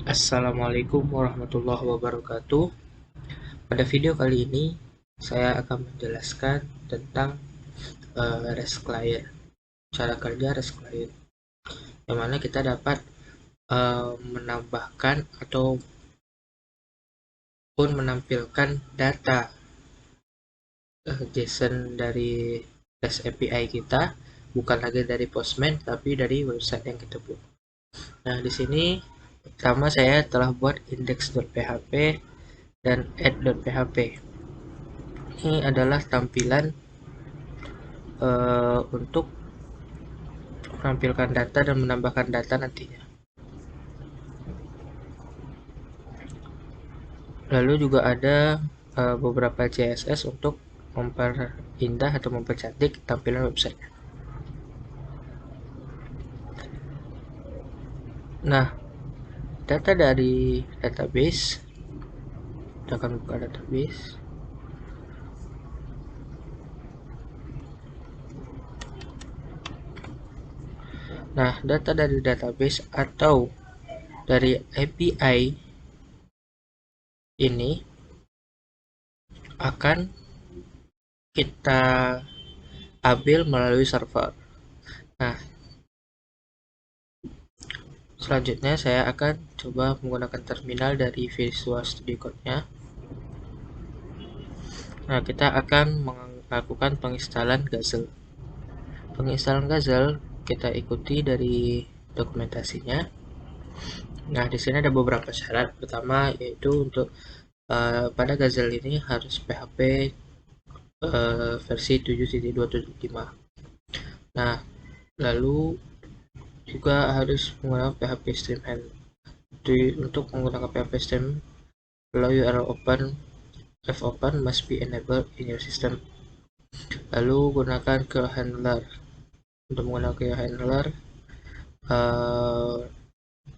Assalamualaikum warahmatullahi wabarakatuh. Pada video kali ini, saya akan menjelaskan tentang REST client, cara kerja REST client, yang mana kita dapat menambahkan ataupun menampilkan data JSON dari REST API kita, bukan lagi dari Postman, tapi dari website yang kita buat. Nah, di sini pertama saya telah buat index.php dan add.php. Ini adalah tampilan untuk menampilkan data dan menambahkan data nantinya. Lalu juga ada beberapa CSS untuk memperindah atau mempercantik tampilan website. Nah, data dari database, kita akan buka database. Nah, data dari database atau dari API ini akan kita ambil melalui server. Nah, selanjutnya saya akan coba menggunakan terminal dari Visual Studio Code-nya. Nah, kita akan melakukan penginstalan Gazelle. Penginstalan Gazelle kita ikuti dari dokumentasinya. Nah, di sini ada beberapa syarat. Pertama yaitu untuk pada Gazelle ini harus PHP versi 7.275. Nah, lalu juga harus menggunakan PHP Stream Hand. Untuk menggunakan PHP Stream, allow URL open fopen must be enabled in your system. Lalu gunakan ke handler. Untuk menggunakan ke handler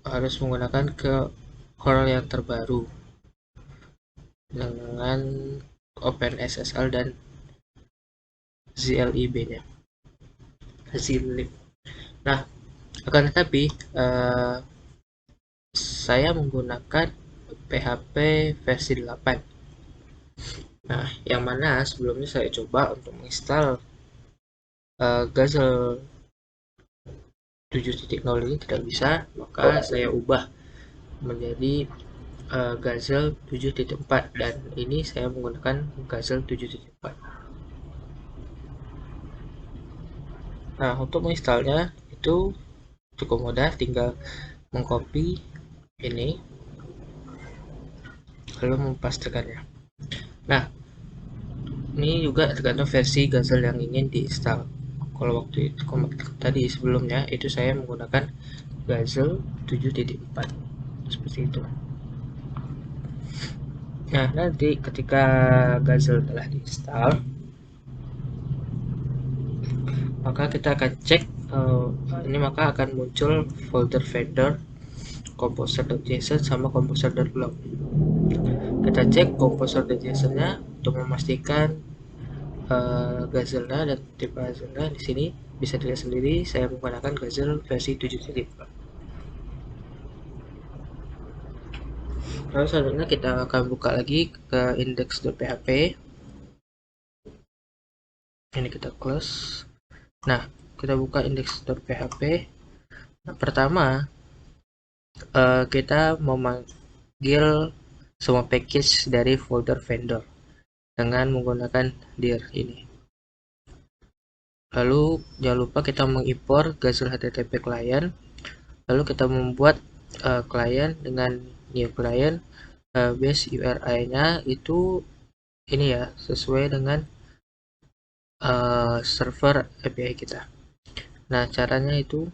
harus menggunakan ke curl yang terbaru dengan OpenSSL dan zlib-nya. Nah, akan tetapi saya menggunakan PHP versi 8. Nah, yang mana sebelumnya saya coba untuk menginstal Gazelle 7.0 ini tidak bisa, maka saya ubah menjadi Gazelle 7.4 dan ini saya menggunakan Gazelle 7.4. Nah, untuk menginstalnya itu cukup mudah, tinggal mengcopy ini lalu mempastekannya. Nah, ini juga tergantung versi Gazelle yang ingin diinstal. Kalau waktu itu tadi sebelumnya itu saya menggunakan Gazelle 7.4 seperti itu. Nah, nanti ketika Gazelle telah diinstal, maka kita akan cek ini, maka akan muncul folder vendor composer.json sama composer.log. Kita cek composer.json nya untuk memastikan Gazelle-nya dan tipe Gazelle-nya. Di sini bisa dilihat sendiri saya menggunakan Gazelle versi 7.4. Lalu selanjutnya kita akan buka lagi ke index.php. Ini kita close. Nah, kita buka index.php. Nah, pertama kita memanggil semua package dari folder vendor dengan menggunakan dir ini. Lalu jangan lupa kita mengimpor Gazelle HTTP client. Lalu kita membuat client dengan new client, base URI-nya itu ini ya, sesuai dengan server API kita. Nah, caranya itu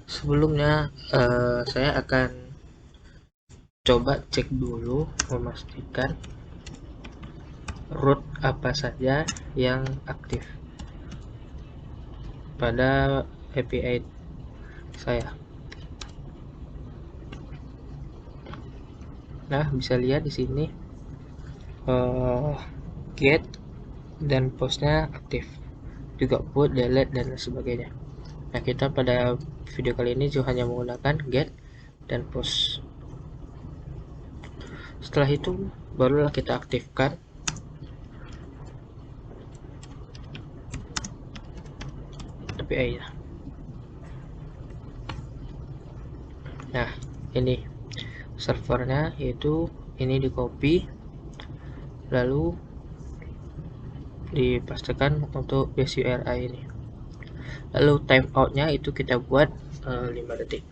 sebelumnya saya akan coba cek dulu memastikan root apa saja yang aktif pada API saya. Nah, bisa lihat di sini get dan postnya aktif, juga put, delete dan sebagainya. Nah, kita pada video kali ini hanya menggunakan get dan post. Setelah itu barulah kita aktifkan API-nya. Nah, ini servernya, yaitu ini di copy lalu dipastikan untuk base URI ini. Lalu timeoutnya itu kita buat 5 detik.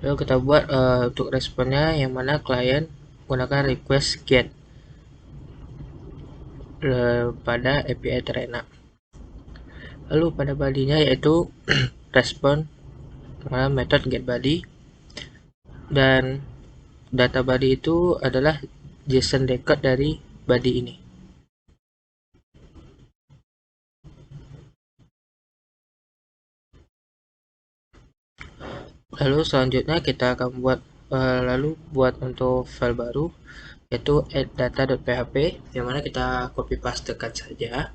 Lalu kita buat untuk responnya yang mana klien menggunakan request get pada API Terena. Lalu pada body-nya yaitu respon method get body, dan data body itu adalah JSON record dari body ini. Lalu selanjutnya kita akan buat untuk file baru, yaitu add data.php, yang mana kita copy pastekan saja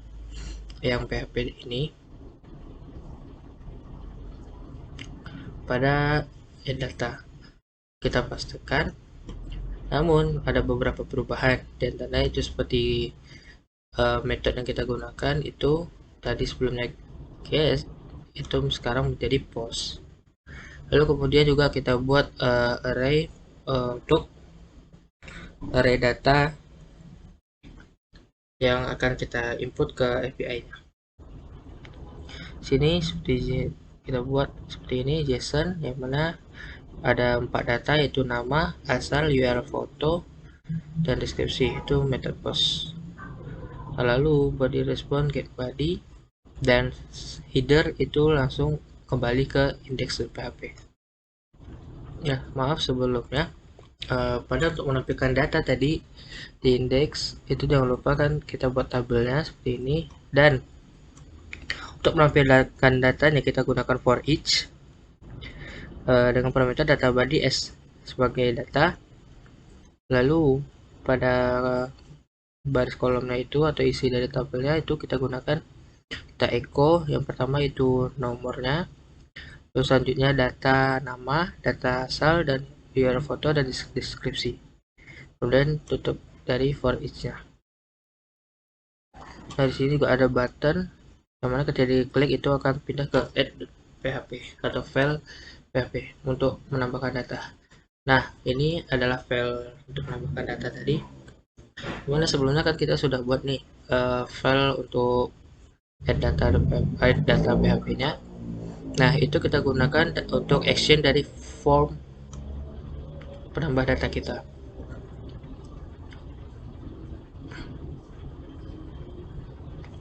yang PHP ini pada add data, kita pastekan. Namun ada beberapa perubahan, dan tanda itu seperti metode yang kita gunakan itu tadi sebelumnya get, itu sekarang menjadi post. Lalu kemudian juga kita buat array untuk array data yang akan kita input ke API-nya. Sini seperti kita buat seperti ini, JSON, yang mana ada 4 data, yaitu nama, asal, URL foto, dan deskripsi, itu method post. Lalu body respon get body, dan header itu langsung kembali ke index.php. Ya, maaf sebelumnya, pada untuk menampilkan data tadi di index itu jangan lupa kan kita buat tabelnya seperti ini, dan untuk menampilkan datanya kita gunakan for each dengan parameter data body s sebagai data. Lalu pada baris kolomnya itu atau isi dari tabelnya itu kita gunakan kita echo, yang pertama itu nomornya, terus selanjutnya data nama, data asal, dan URL foto dan deskripsi, kemudian tutup dari for each-nya. Nah, di sini juga ada button yang mana ketika diklik itu akan pindah ke add php atau file php untuk menambahkan data. Nah, ini adalah file untuk menambahkan data tadi, dimana sebelumnya kan kita sudah buat nih file untuk add data php nya. Nah, itu kita gunakan untuk action dari form penambah data kita.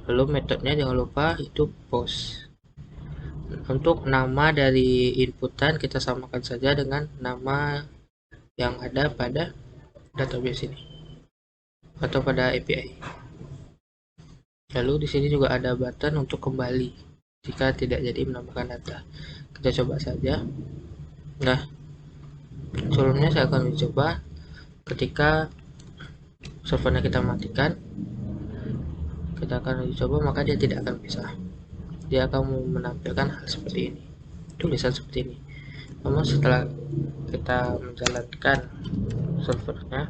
Lalu metodenya jangan lupa itu post. Untuk nama dari inputan kita samakan saja dengan nama yang ada pada database ini atau pada API. Lalu di sini juga ada button untuk kembali jika tidak jadi menambahkan data. Kita coba saja. Nah, sebelumnya saya akan mencoba ketika servernya kita matikan, kita akan coba, maka dia tidak akan bisa. Dia akan menampilkan hal seperti ini, tulisan seperti ini. Namun setelah kita menjalankan servernya,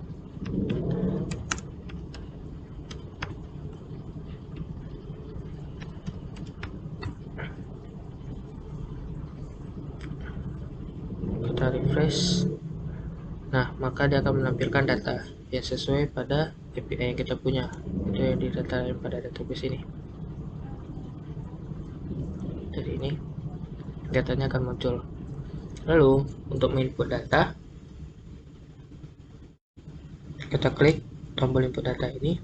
kita refresh, nah maka dia akan menampilkan data yang sesuai pada API yang kita punya, itu yang didata pada database ini. Jadi ini datanya akan muncul. Lalu untuk menginput data, kita klik tombol input data ini,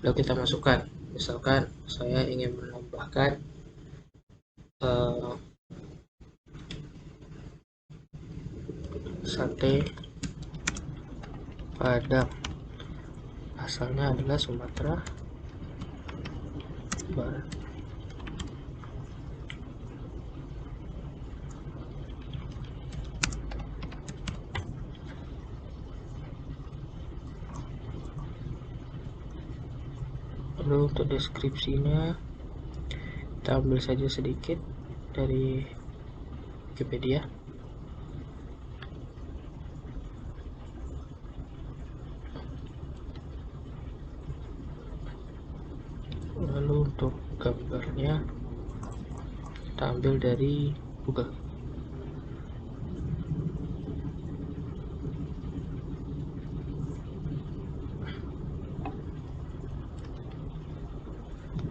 lalu kita masukkan. Misalkan saya ingin menambahkan sate Padang, asalnya adalah Sumatera Barat. Lalu untuk deskripsinya kita ambil saja sedikit dari Wikipedia. Lalu untuk gambarnya kita ambil dari Google.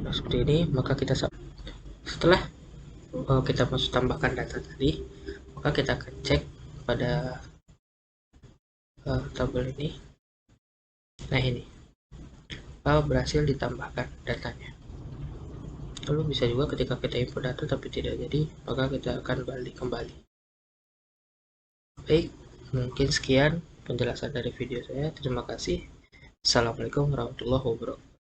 Nah, seperti ini. Maka kita setelah kita masuk tambahkan data tadi, maka kita akan cek pada tabel ini. Nah, ini berhasil ditambahkan datanya. Lalu bisa juga ketika kita input data tapi tidak jadi, maka kita akan balik kembali. Baik, mungkin sekian penjelasan dari video saya. Terima kasih. Assalamualaikum warahmatullahi wabarakatuh.